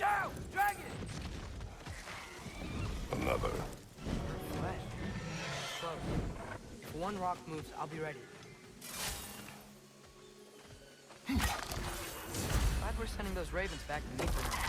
out! Dragon! Another. Flesh. Close. If one rock moves, I'll be ready. Glad we're sending those ravens back to Newfoundland.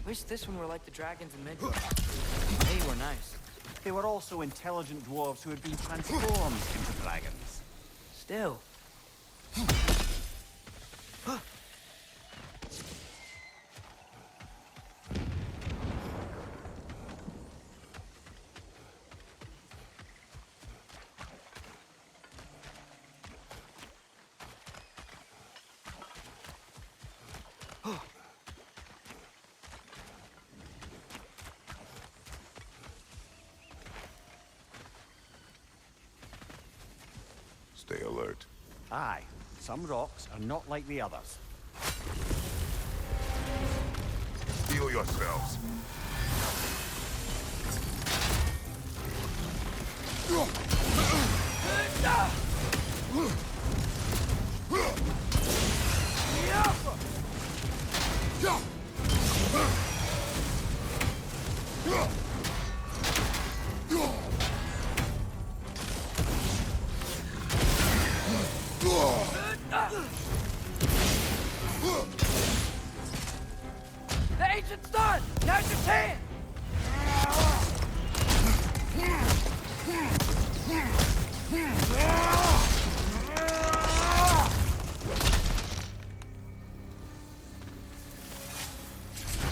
Wish this one were like the dragons in Midgard. They were nice. They were also intelligent dwarves who had been transformed into dragons. Still. Stay alert. Aye, some rocks are not like the others. Heal yourselves. The ancient's done! Now's your chance!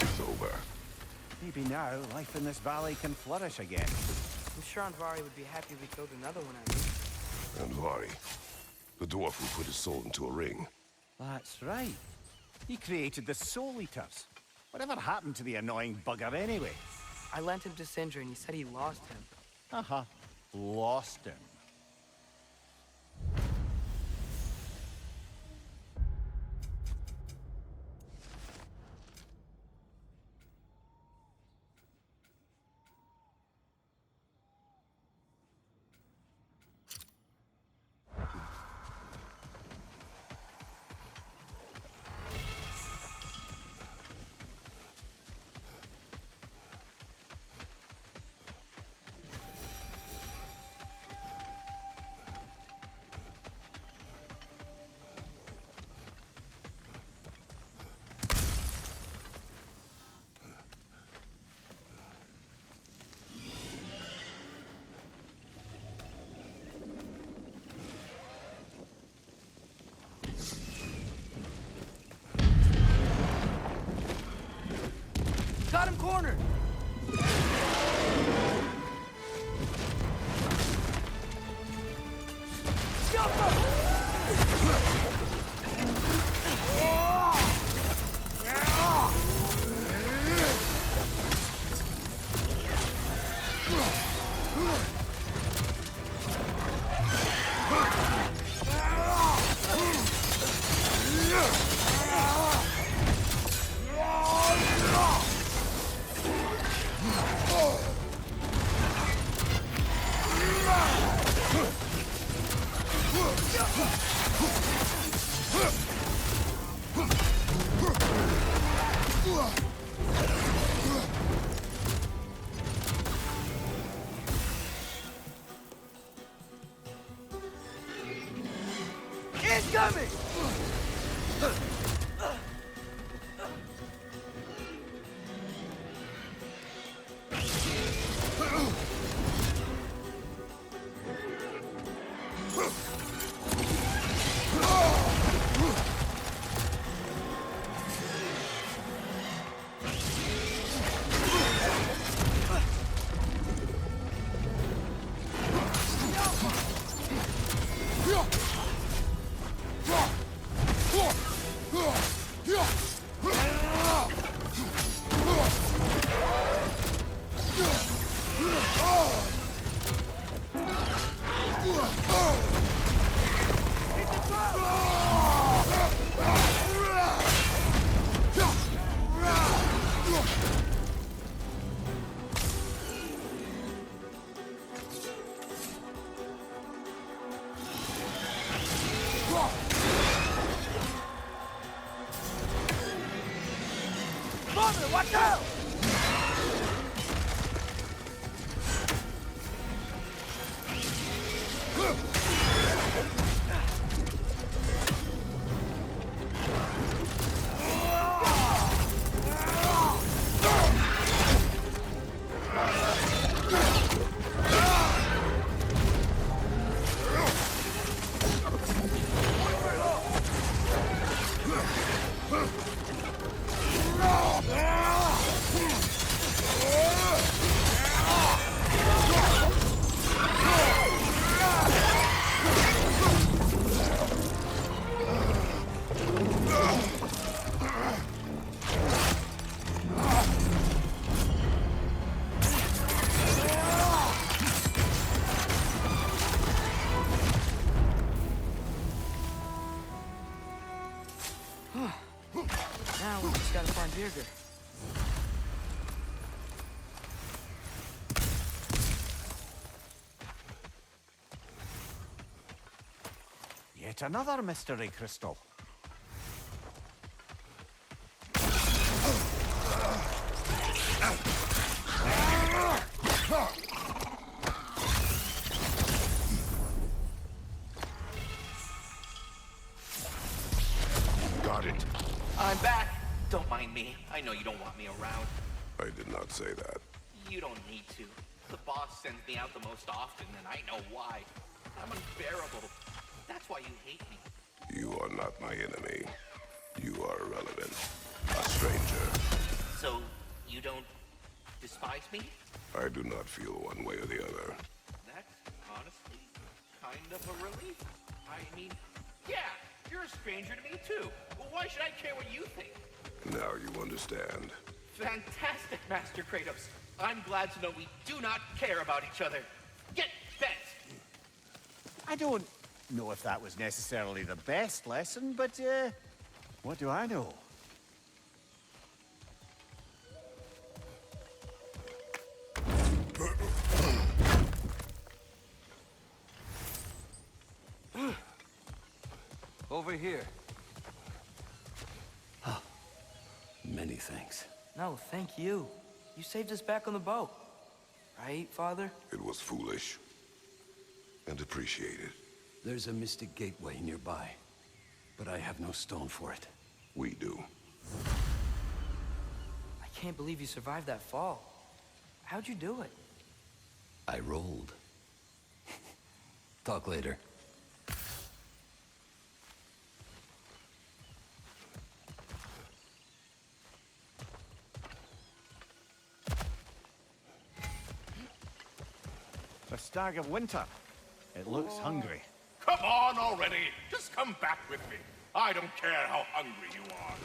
It's over. Maybe now life in this valley can flourish again. I'm sure Andvari would be happy if we killed another one at least. Andvari. The dwarf who put his soul into a ring. That's right. He created the Soul Eaters. Whatever happened to the annoying bugger anyway? I lent him to Sindri and he said he lost him. Uh-huh. Lost him. Got him cornered! Incoming! Watch out! Now we just gotta find Birger. Yet another mystery crystal. Got it. I'm back. Don't mind me. I know you don't want me around. I did not say that. You don't need to. The boss sends me out the most often, and I know why. I'm unbearable. That's why you hate me. You are not my enemy. You are irrelevant. A stranger. So, you don't despise me? I do not feel one way or the other. That's honestly kind of a relief. I mean, yeah, you're a stranger to me too. Well, why should I care what you think? Now you understand. Fantastic, Master Kratos. I'm glad to know we do not care about each other. Get bent! I don't know if that was necessarily the best lesson, but, what do I know? Over here. Many thanks. No, thank you. You saved us back on the boat. Right, Father? It was foolish. And appreciated. There's a mystic gateway nearby, but I have no stone for it. We do. I can't believe you survived that fall. How'd you do it? I rolled. Talk later. The Stag of Winter. It looks hungry. Come on already! Just come back with me. I don't care how hungry you are.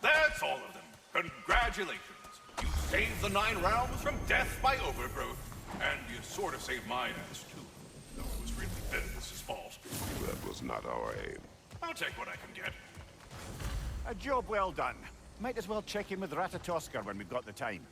That's all of them. Congratulations. You saved the 9 realms from death by overgrowth. And you sort of saved my ass, too. Though it was really Ventus's fault. That was not our aim. I'll take what I can get. A job well done. Might as well check in with Ratatoskr when we've got the time.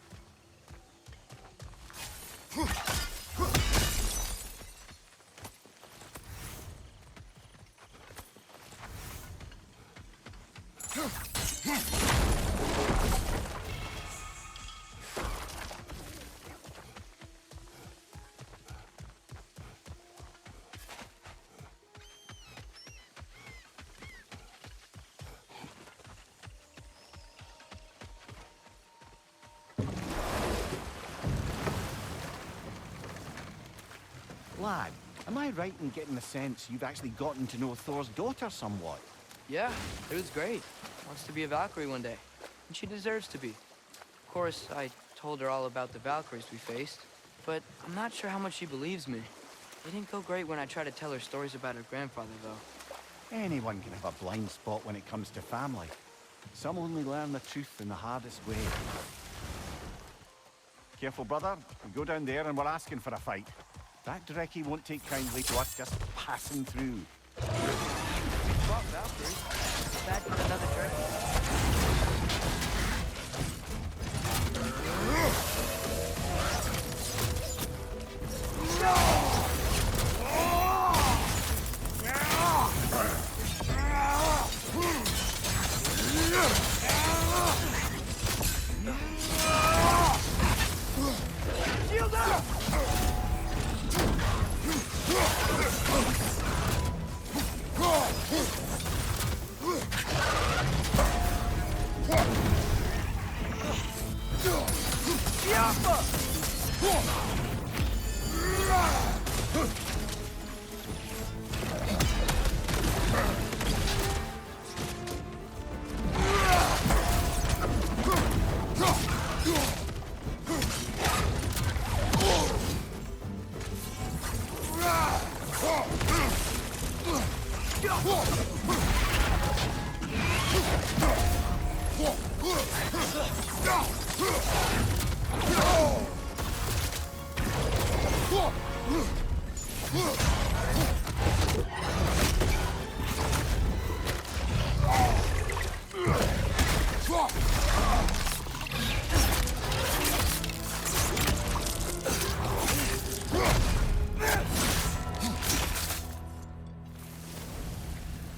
Lad, am I right in getting the sense you've actually gotten to know Thor's daughter somewhat? Yeah, it was great. Wants to be a Valkyrie one day. And she deserves to be. Of course, I told her all about the Valkyries we faced, but I'm not sure how much she believes me. It didn't go great when I tried to tell her stories about her grandfather, though. Anyone can have a blind spot when it comes to family. Some only learn the truth in the hardest way. Careful, brother. We go down there and we're asking for a fight. That Dreckie won't take kindly to us just passing through. Fought Valkyries. Bad for another Dreckie.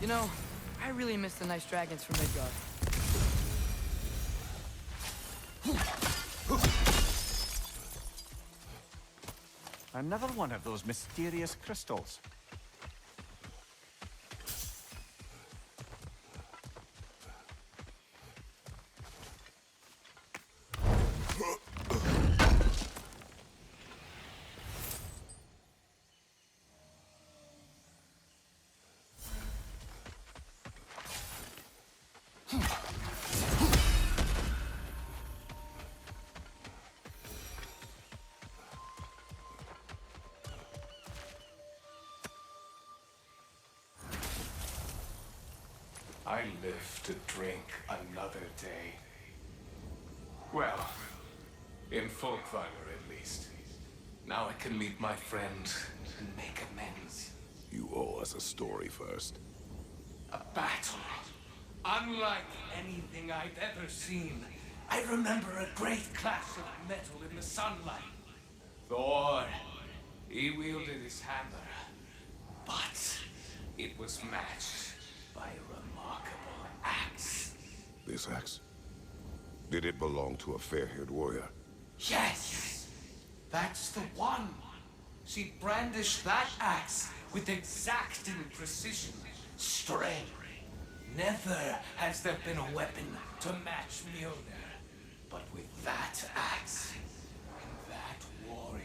You know, I really miss the nice dragons from Midgard. Another one of those mysterious crystals. I live to drink another day. Well, in Folkvanger at least. Now I can meet my friend and make amends. You owe us a story first. A battle. Unlike anything I've ever seen. I remember a great clash of metal in the sunlight. Thor, he wielded his hammer. But it was matched by a remarkable axe. This axe? Did it belong to a fair-haired warrior? Yes! That's the one! She brandished that axe with exacting precision, strength. Never has there been a weapon to match Mjolnir. But with that axe, and that warrior,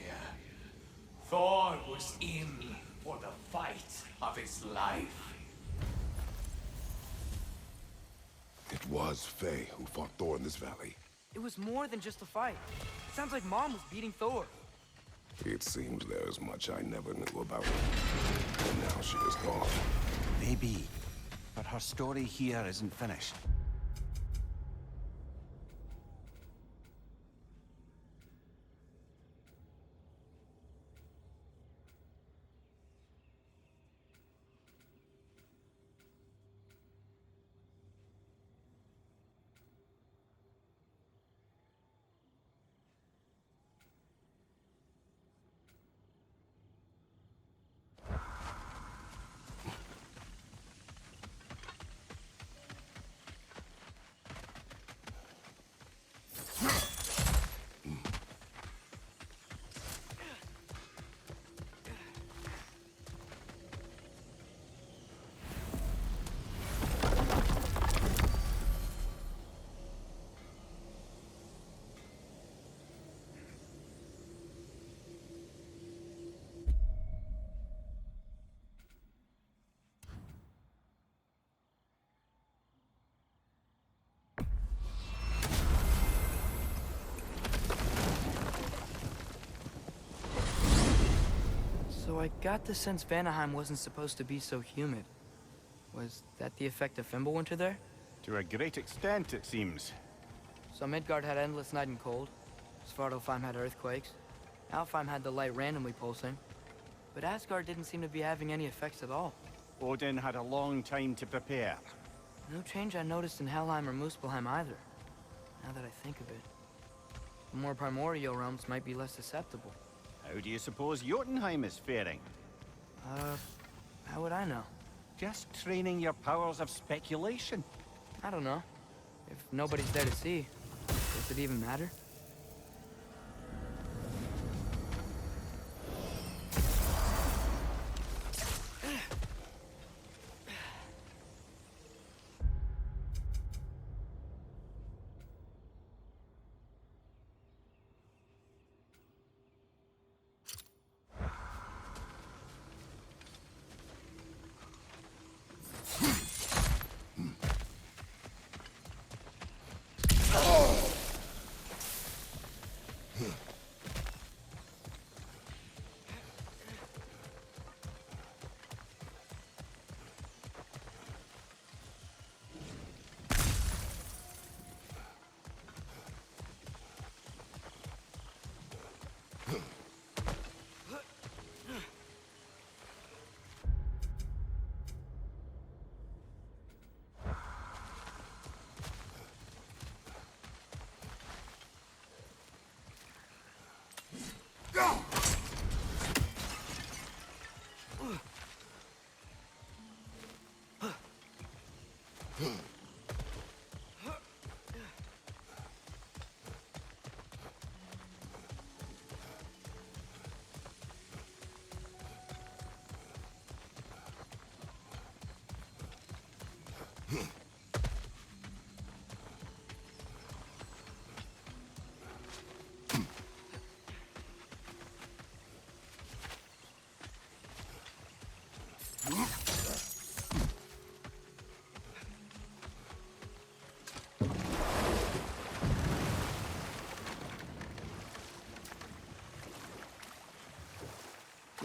Thor was in for the fight of his life. It was Faye who fought Thor in this valley. It was more than just a fight. It sounds like Mom was beating Thor. It seems there is much I never knew about her. And now she is gone. Maybe. But her story here isn't finished. So I got the sense Vanaheim wasn't supposed to be so humid. Was that the effect of Fimbulwinter there? To a great extent, it seems. So Midgard had endless night and cold. Svartalfheim had earthquakes. Alfheim had the light randomly pulsing. But Asgard didn't seem to be having any effects at all. Odin had a long time to prepare. No change I noticed in Helheim or Muspelheim either, now that I think of it. The more primordial realms might be less susceptible. How do you suppose Jotunheim is faring? How would I know? Just training your powers of speculation. I don't know. If nobody's there to see, does it even matter?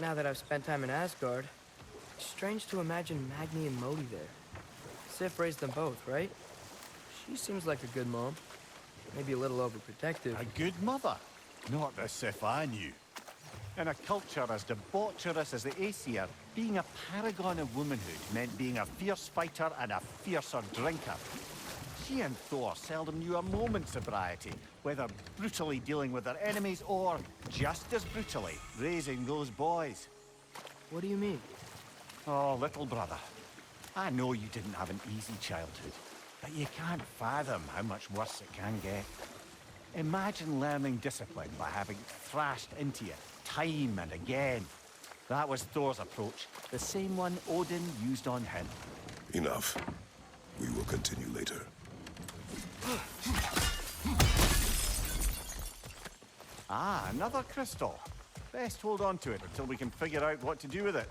Now that I've spent time in Asgard, it's strange to imagine Magni and Modi there. Sif raised them both, right? She seems like a good mom. Maybe a little overprotective. A good mother. Not the Sif I knew. In a culture as debaucherous as the Aesir, being a paragon of womanhood meant being a fierce fighter and a fiercer drinker. She and Thor seldom knew a moment's sobriety, whether brutally dealing with their enemies or, just as brutally, raising those boys. What do you mean? Oh, little brother. I know you didn't have an easy childhood, but you can't fathom how much worse it can get. Imagine learning discipline by having thrashed into you time and again. That was Thor's approach, the same one Odin used on him. Enough. We will continue later. Ah, another crystal. Best hold on to it until we can figure out what to do with it.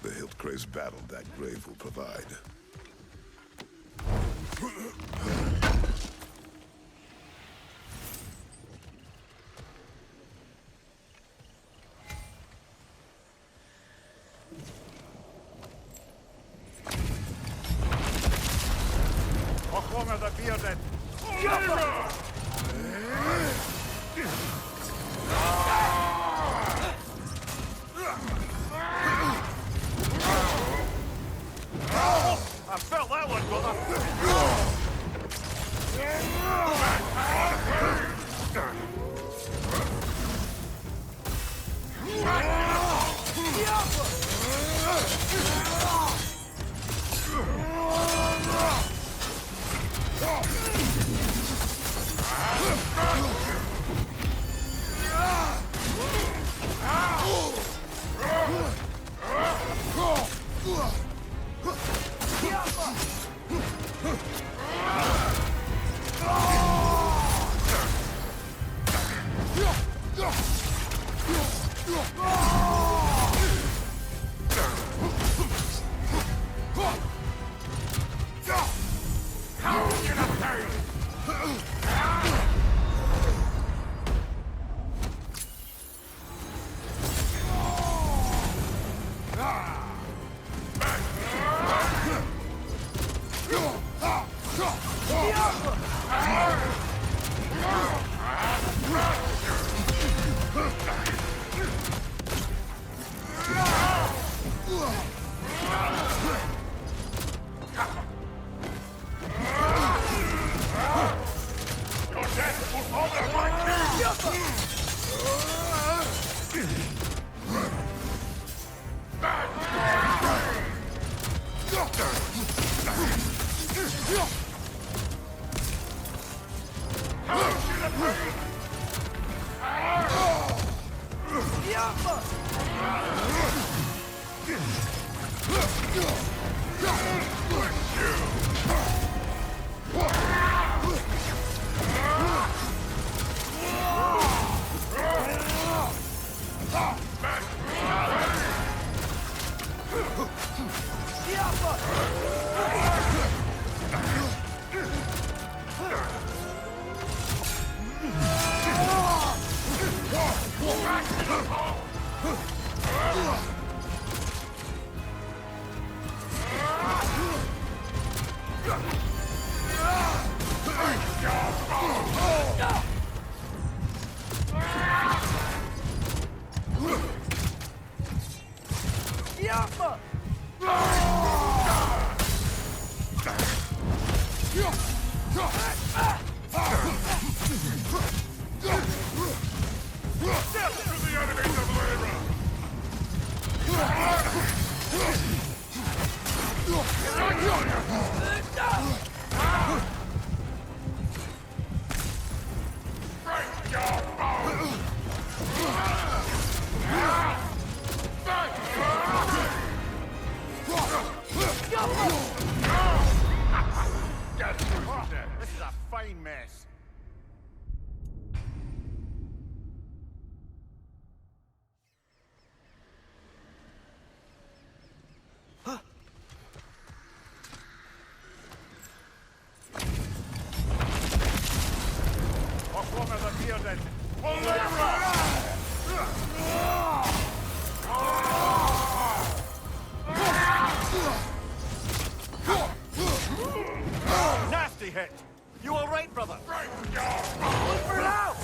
The Hildcrace battle that grave will provide. How long are the bearded? I felt that one, fine mess. Off one of the bearded. Nasty hit. You all right, brother? Right. Look for it out!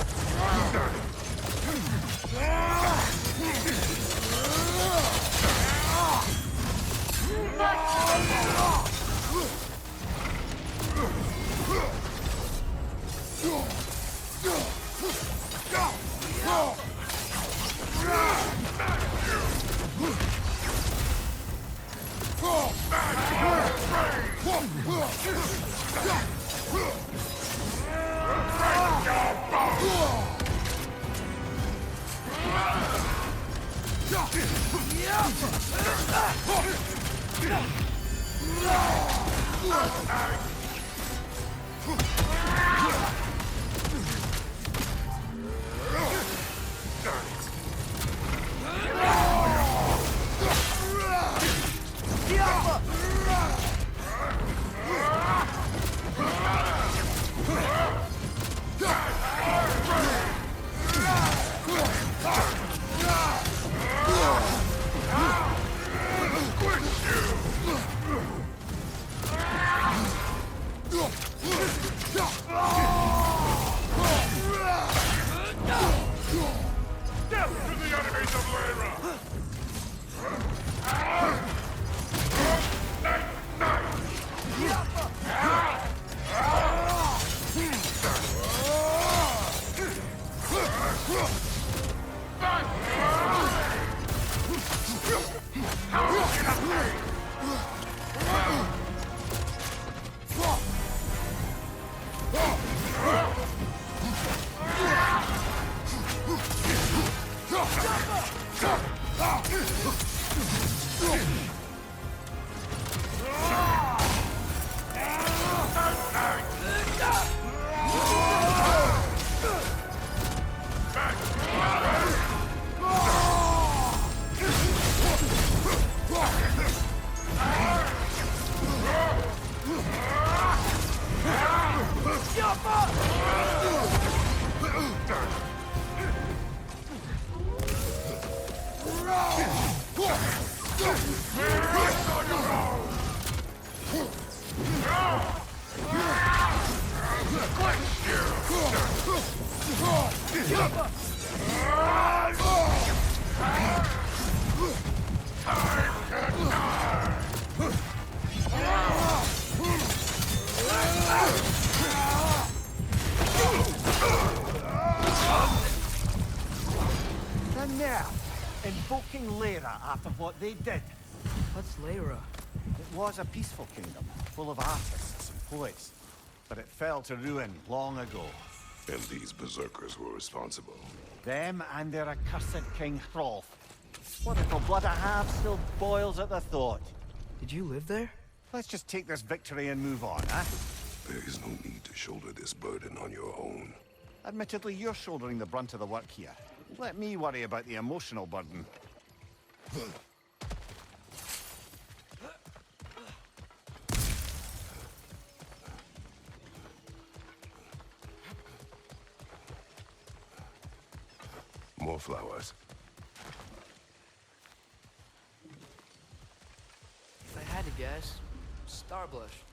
And now, invoking Lyra after what they did. What's Lyra? It was a peaceful kingdom, full of artists and poets. But it fell to ruin long ago. And these berserkers were responsible. Them and their accursed King Hrolf. What little blood I have still boils at the thought. Did you live there? Let's just take this victory and move on, eh? There is no need to shoulder this burden on your own. Admittedly, you're shouldering the brunt of the work here. Let me worry about the emotional burden. More flowers. If I had to guess, Starblush.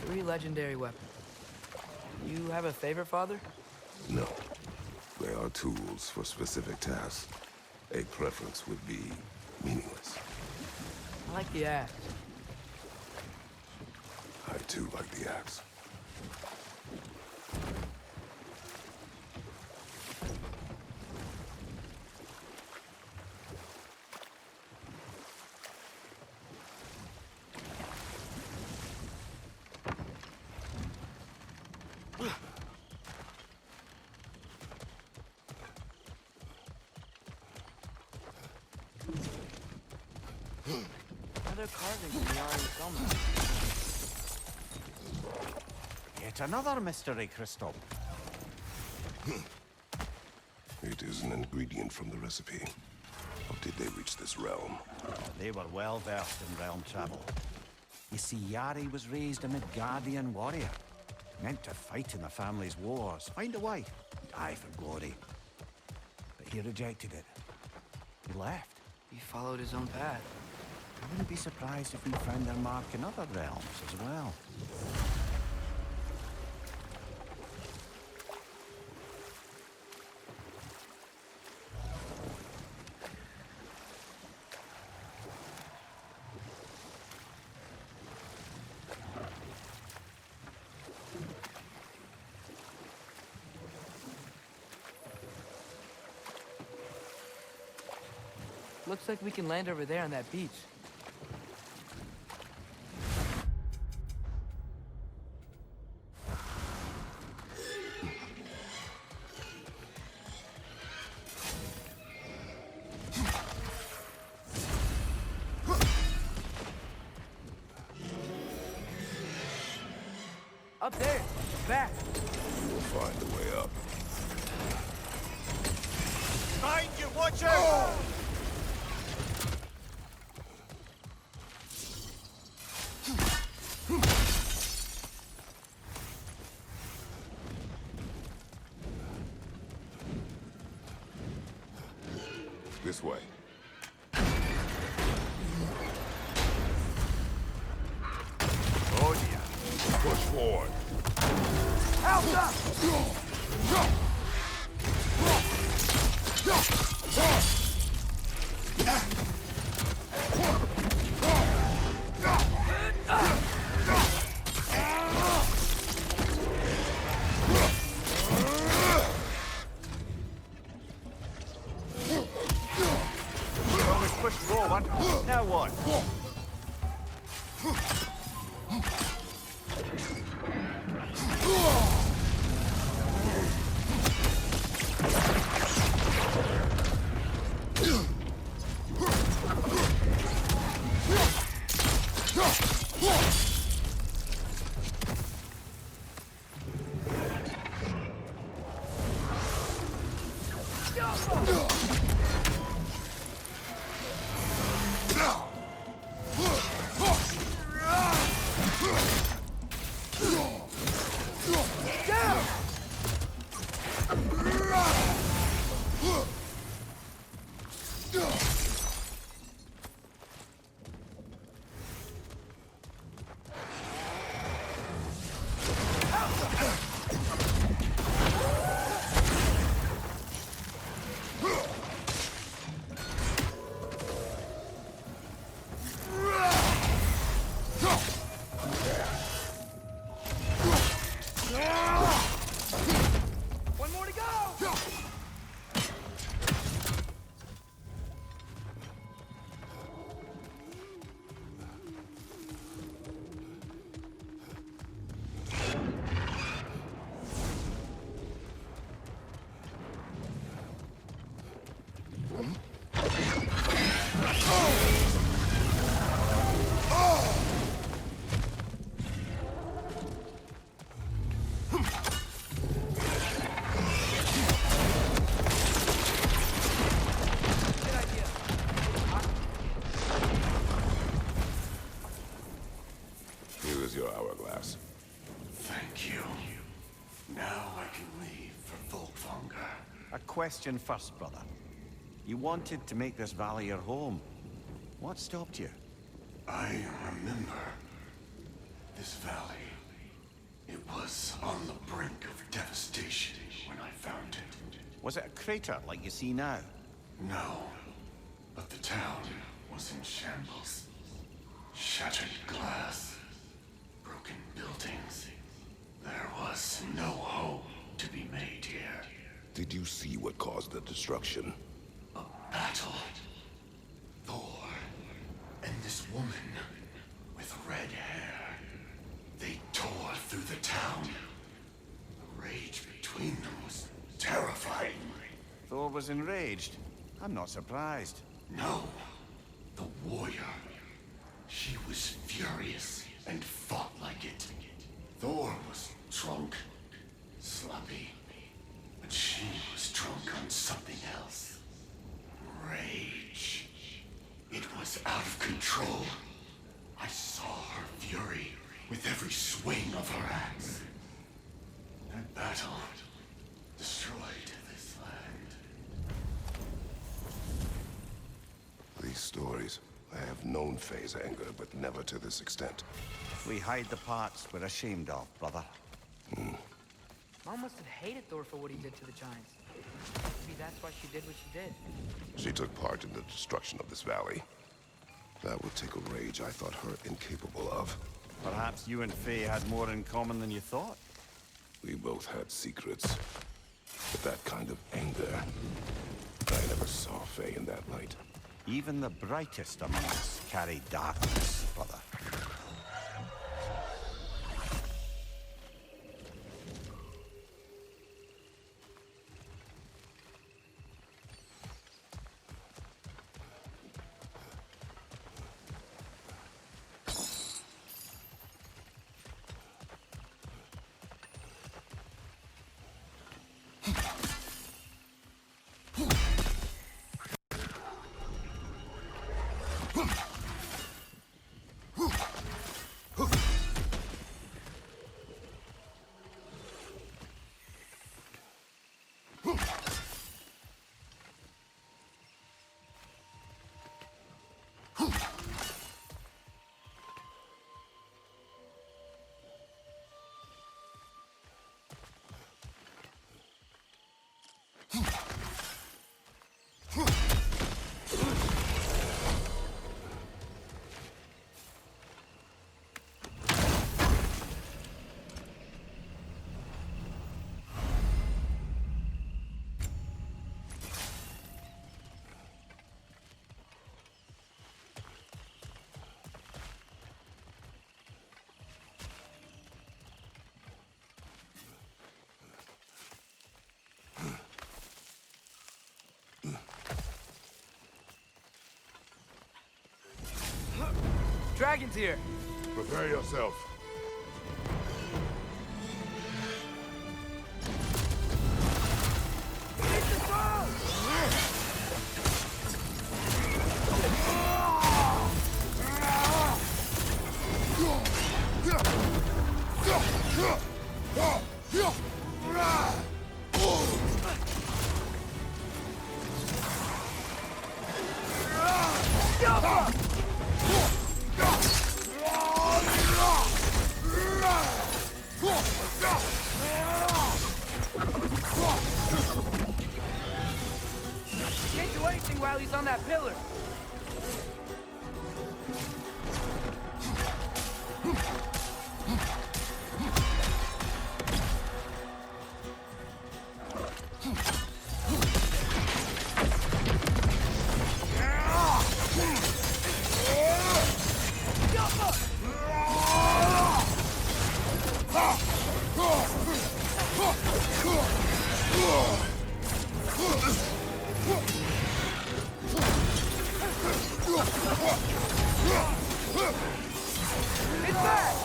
Three legendary weapons. You have a favorite, Father? No. They are are tools for specific tasks. A preference would be meaningless. I like the axe. I too like the axe. Another carving from the Aryan Summer. Yet another mystery crystal. It is an ingredient from the recipe. How did they reach this realm? They were well versed in realm travel. You see, Yari was raised a Midgardian warrior. Meant to fight in the family's wars, find a wife, die for glory. But he rejected it. He left. He followed his own path. I wouldn't be surprised if we found their mark in other realms as well. Looks like we can land over there on that beach. Up there! Back! We'll find a way up. Mind you, watch out! This way. Oh dear. Push forward. Help up! Always push forward. Now what? One more to go! Good idea. Here is your hourglass. Thank you. Now I can leave for Volkvanger. A question first, brother. You wanted to make this valley your home. What stopped you? I remember this valley. It was on the brink of devastation when I found it. Was it a crater like you see now? No. But the town was in shambles. Shattered glass. Broken buildings. There was no hope to be made here. Did you see what caused the destruction? A battle. Thor and this woman with red hair. They tore through the town. The rage between them was terrifying. Thor was enraged. I'm not surprised. No. The warrior. She was furious and fought like it. Thor was drunk, sloppy. But she was drunk on something else. Rage. It was out of control. I saw her fury with every swing of her axe. That battle destroyed this land. These stories. I have known Faye's anger, but never to this extent. We hide the parts we're ashamed of, brother. Mom must have hated Thor for what he did to the giants. Maybe that's why she did what she did. She took part in the destruction of this valley. That would take a rage I thought her incapable of. Perhaps you and Faye had more in common than you thought. We both had secrets. But that kind of anger... I never saw Faye in that light. Even the brightest among us carry darkness, brother. Dragon's here! Prepare yourself. Can't do anything while he's on that pillar. It's back!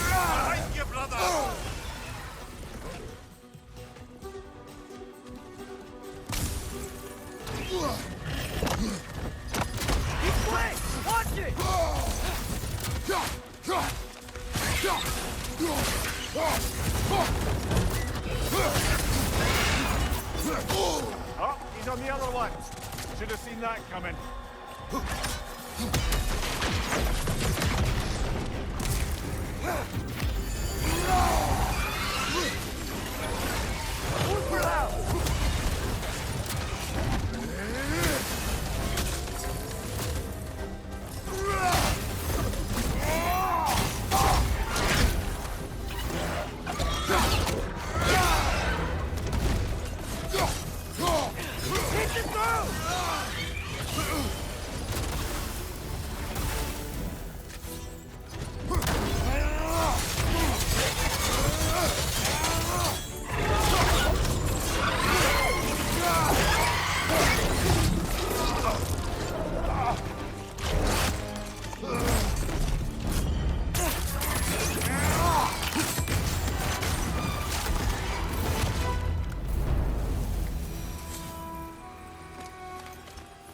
Behind you, brother! He's quick! Watch it! Oh, he's on the other one. Should have seen that coming.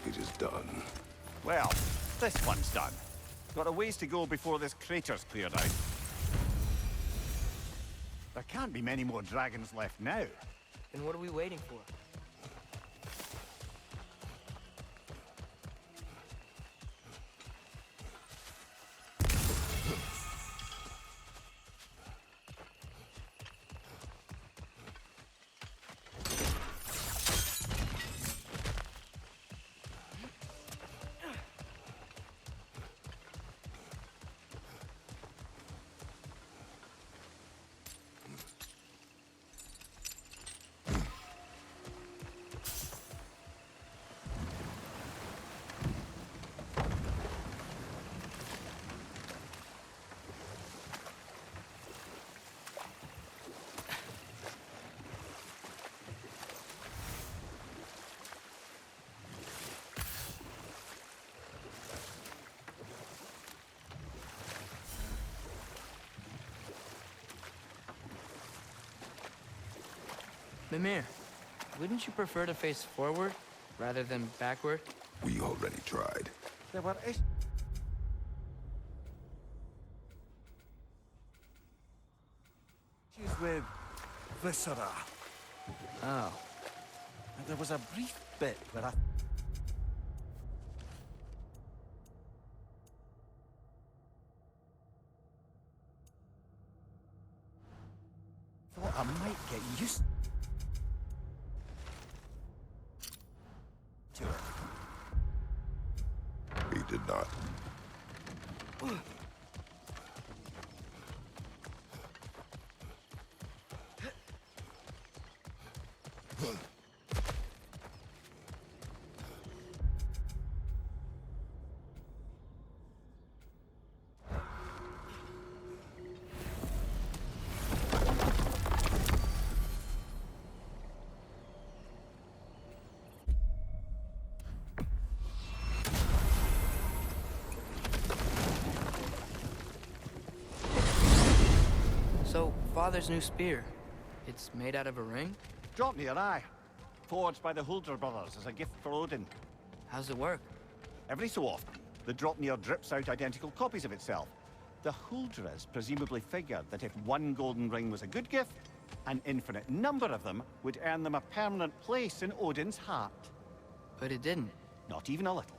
It is done. Well, this one's done. Got a ways to go before this crater's cleared out. There can't be many more dragons left now. Then what are we waiting for? Mimir, wouldn't you prefer to face forward rather than backward? We already tried. There were issues with Viscera. Oh. And there was a brief bit where I thought I might get used to it. He did not. So, Father's new spear, it's made out of a ring? Drop me your eye. Forged by the Huldra brothers as a gift for Odin. How's it work? Every so often, the Dropnir drips out identical copies of itself. The Huldras presumably figured that if one golden ring was a good gift, an infinite number of them would earn them a permanent place in Odin's heart. But it didn't. Not even a little.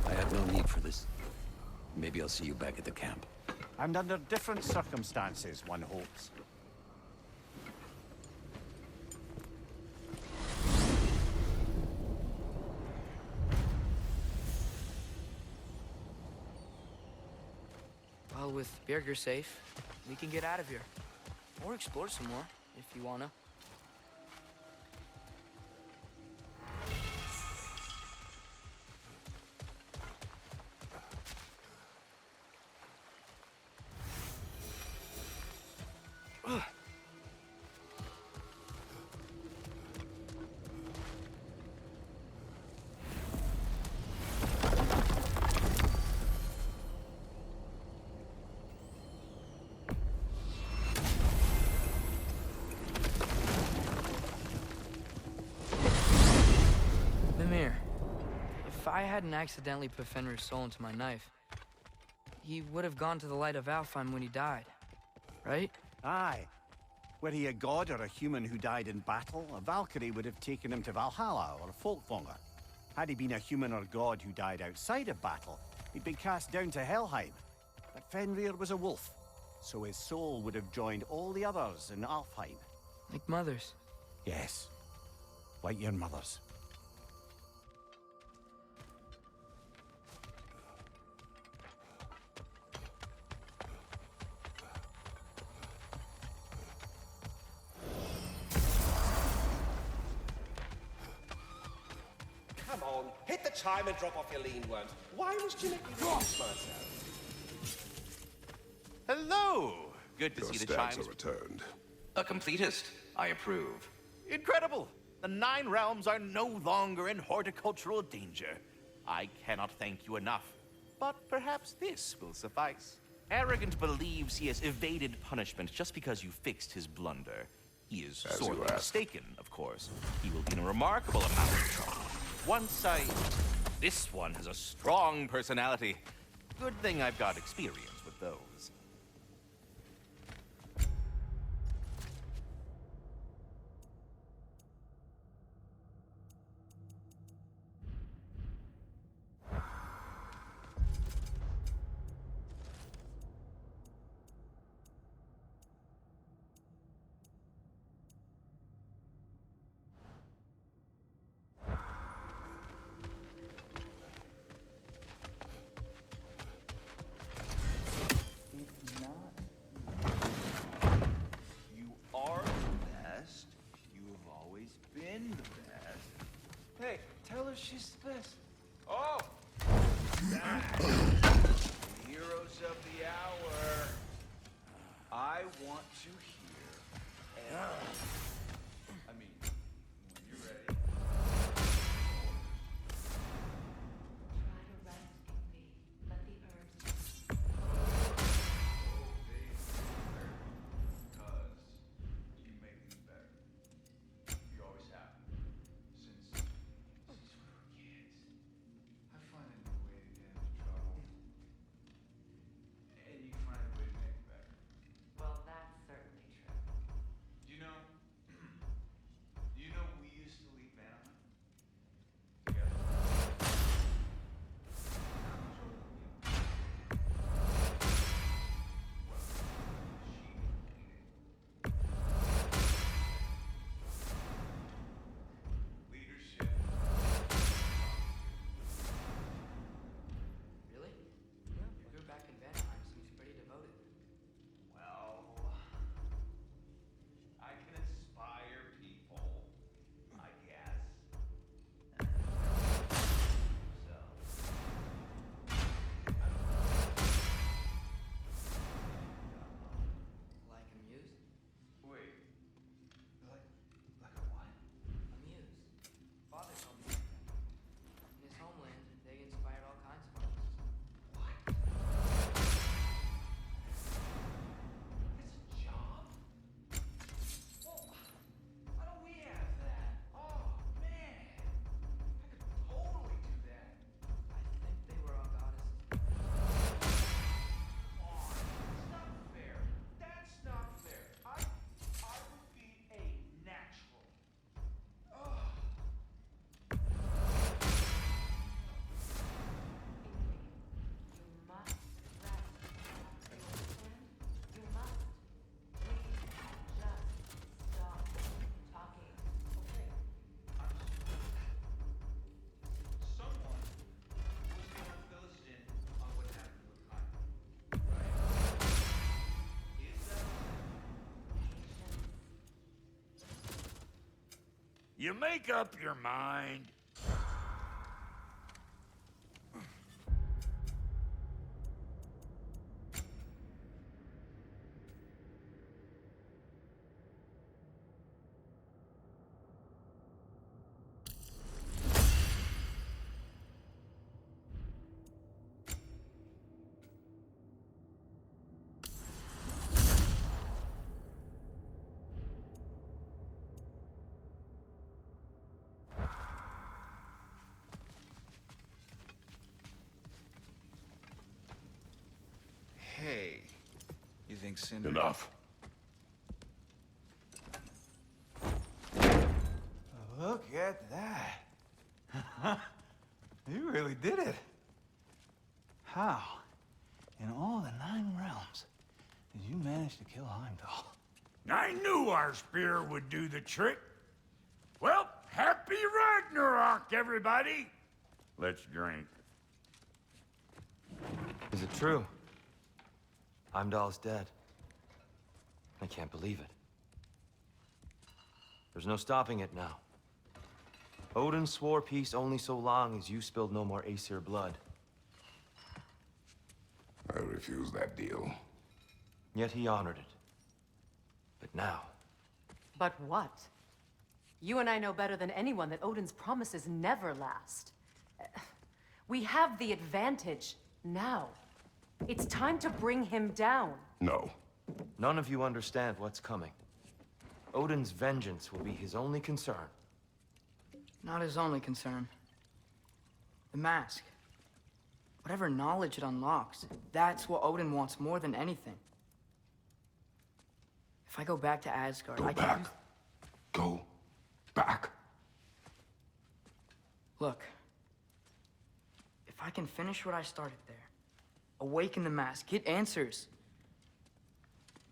I have no need for this. Maybe I'll see you back at the camp. And under different circumstances, one hopes. Well, with Birger safe, we can get out of here. Or explore some more, if you wanna. Mimir, if I hadn't accidentally put Fenrir's soul into my knife, he would have gone to the light of Alfheim when he died, right? Aye. Were he a god or a human who died in battle, a Valkyrie would have taken him to Valhalla or Folkvanger. Had he been a human or god who died outside of battle, he'd been cast down to Helheim. But Fenrir was a wolf, so his soul would have joined all the others in Alfheim. Like mothers. Yes, like your mothers. Come on, hit the chime and drop off your lean ones. Why must you make me wash myself? Hello! Good to Your see the stabs chimes. are returned. A completist. I approve. Incredible! The Nine Realms are no longer in horticultural danger. I cannot thank you enough. But perhaps this will suffice. Arrogant believes he has evaded punishment just because you fixed his blunder. He is As you sorely ask. mistaken, of course. He will be in a remarkable amount of trouble. This one has a strong personality. Good thing I've got experience with those. You are the best. You have always been the best. Hey, tell her she's the best. Oh! That. The heroes of the hour. I want to hear. I mean, when you're ready. Try to rest in me. Let the herbs. Oh, baby, because you make me better. You always have. Since we were kids. I find a new way to get into trouble. And you find a way to make it better. Well, that's certainly true. You know, we used to leave Anaheim together. How much older than you? Well, she needed leadership. Really? Your group back in Vanheim seems pretty devoted. Well, I can inspire people, I guess. So, Like a muse? wait, like a what? A muse. Father told me. In his homeland, they inspired all kinds of artists. It's a job? Well, why don't we have that? Oh, man. I could totally do that. I think they were all goddesses. Come on. It's not fair. That's not fair. I would be a natural. Ugh. You must rest. You understand? You must. Please just stop talking. Okay. Someone was gonna fill us in on what happened with Kyle. Right? Is that You make up your mind. Hey, you think Cinder... Enough. at that. You really did it. How, in all the 9 realms, did you manage to kill Heimdall? I knew our spear would do the trick. Well, happy Ragnarok, everybody! Let's drink. Is it true? Heimdall's dead. I can't believe it. There's no stopping it now. Odin swore peace only so long as you spilled no more Aesir blood. I refuse that deal. Yet he honored it. But now... But what? You and I know better than anyone that Odin's promises never last. We have the advantage now. It's time to bring him down. No. None of you understand what's coming. Odin's vengeance will be his only concern. Not his only concern. The mask. Whatever knowledge it unlocks, that's what Odin wants more than anything. If I go back to Asgard, Go I can back. Go back. Look. If I can finish what I started there, awaken the mask, get answers,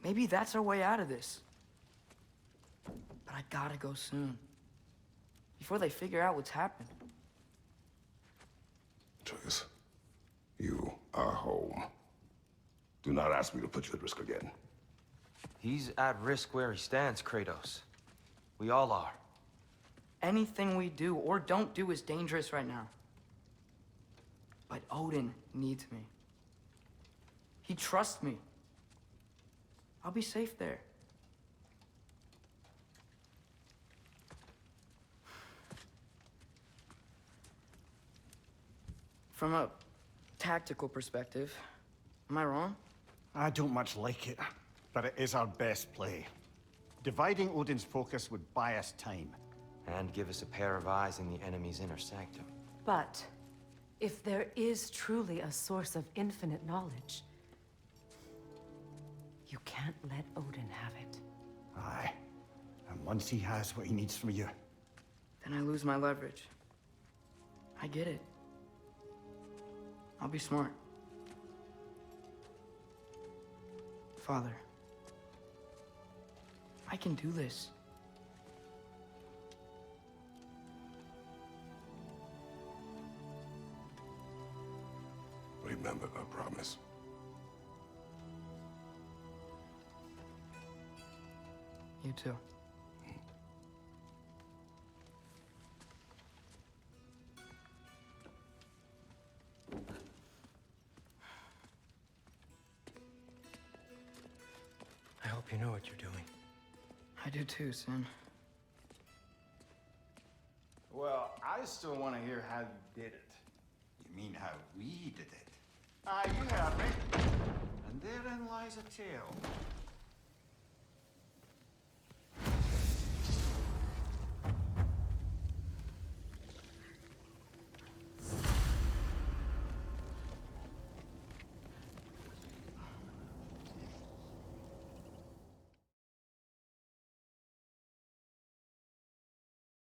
maybe that's our way out of this. But I gotta go soon. Before they figure out what's happened. Atreus, you are home. Do not ask me to put you at risk again. He's at risk where he stands, Kratos. We all are. Anything we do or don't do is dangerous right now. But Odin needs me. He trusts me. I'll be safe there. From a tactical perspective, am I wrong? I don't much like it, but it is our best play. Dividing Odin's focus would buy us time. And give us a pair of eyes in the enemy's inner sanctum. But if there is truly a source of infinite knowledge, you can't let Odin have it. Aye. And once he has what he needs from you... Then I lose my leverage. I get it. I'll be smart. Father, I can do this. Remember our promise. You too. I hope you know what you're doing. I do too, Sin. Well, I still want to hear how you did it. You mean how we did it? Ah, you have me. And therein lies a tale